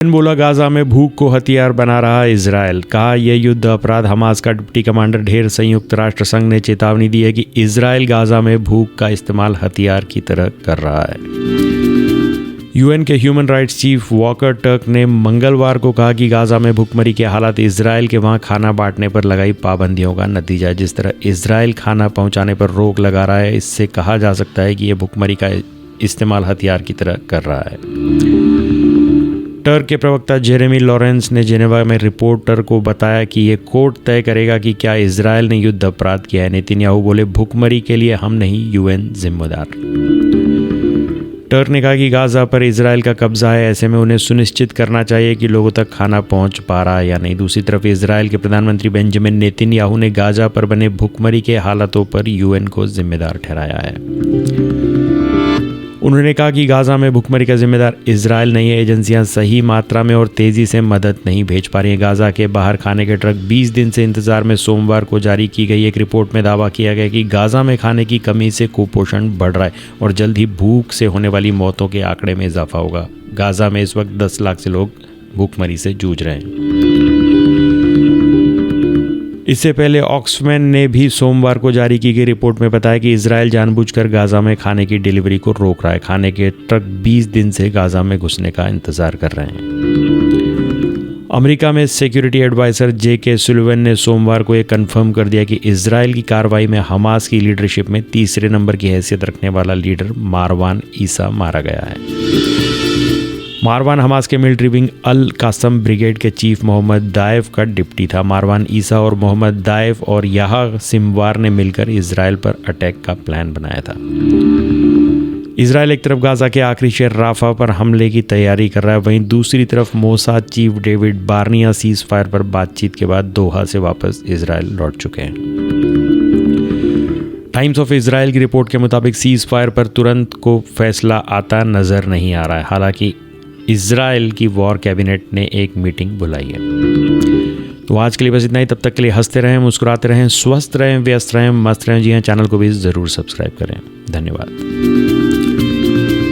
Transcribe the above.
बोला गाजा में भूख को हथियार बना रहा इजरायल। कहा यह युद्ध अपराध। हमास का डिप्टी कमांडर ढेर। संयुक्त राष्ट्र संघ ने चेतावनी दी है कि इजरायल गाजा में भूख का इस्तेमाल हथियार की तरह कर रहा है। यूएन के human rights chief Volker Turk ने मंगलवार को कहा कि गाजा में भूखमरी के हालात इजरायल के वहां खाना बांटने पर लगाई पाबंदियों का नतीजा है। जिस तरह इजरायल खाना पहुंचाने पर रोक लगा रहा है, इससे कहा जा सकता है कि यह भूखमरी का इस्तेमाल हथियार की तरह कर रहा है। टर्क के प्रवक्ता जेरेमी लॉरेंस ने जेनेवा में रिपोर्टर को बताया कि ये कोर्ट तय करेगा कि क्या इजरायल ने युद्ध अपराध किया है। नेतन्याहू बोले, भूखमरी के लिए हम नहीं, यूएन जिम्मेदार। टर्क ने कहा कि गाजा पर इजरायल का कब्जा है, ऐसे में उन्हें सुनिश्चित करना चाहिए कि लोगों तक खाना पहुंच पा रहा है या नहीं। दूसरी तरफ इजरायल के प्रधानमंत्री बेंजामिन नेतन्याहू ने गाजा पर बने भूखमरी के हालातों पर यूएन को जिम्मेदार ठहराया है। उन्होंने कहा कि गाजा में भूखमरी का जिम्मेदार इजरायल नहीं है। एजेंसियां सही मात्रा में और तेज़ी से मदद नहीं भेज पा रही हैं। गाजा के बाहर खाने के ट्रक 20 दिन से इंतजार में सोमवार को जारी की गई एक रिपोर्ट में दावा किया गया कि गाजा में खाने की कमी से कुपोषण बढ़ रहा है और जल्द ही भूख से होने वाली मौतों के आंकड़े में इजाफा होगा। गाजा में इस वक्त 10 लाख से लोग भूखमरी से जूझ रहे हैं। इससे पहले ऑक्सफैम ने भी सोमवार को जारी की गई रिपोर्ट में बताया कि इजरायल जानबूझकर गाजा में खाने की डिलीवरी को रोक रहा है। खाने के ट्रक 20 दिन से गाजा में घुसने का इंतजार कर रहे हैं। अमेरिका में सिक्योरिटी एडवाइजर जेके सुलिवन ने सोमवार को यह कंफर्म कर दिया कि इजरायल की कार्रवाई में हमास की लीडरशिप में तीसरे नंबर की हैसियत रखने वाला लीडर मारवान ईसा मारा गया है। मारवान हमास के मिलिट्री विंग अल कासम ब्रिगेड के चीफ मोहम्मद दाएफ का डिप्टी था। मारवान ईसा और मोहम्मद दाएफ और याहा सिमवार ने मिलकर इजरायल पर अटैक का प्लान बनाया था। इजरायल एक तरफ गाजा के आखिरी शहर राफा पर हमले की तैयारी कर रहा है, वहीं दूसरी तरफ Mossad chief David Barnea cease fire पर बातचीत के बाद दोहा से वापस इजरायल लौट चुके हैं। टाइम्स ऑफ इजरायल की रिपोर्ट के मुताबिक सीज फायर पर तुरंत को फैसला आता नजर नहीं आ रहा है। हालांकि इजरायल की वॉर कैबिनेट ने एक मीटिंग बुलाई है। तो आज के लिए बस इतना ही। तब तक के लिए हंसते रहें, मुस्कुराते रहें, स्वस्थ रहें, व्यस्त रहें, मस्त रहें। जी हाँ, चैनल को भी ज़रूर सब्सक्राइब करें। धन्यवाद।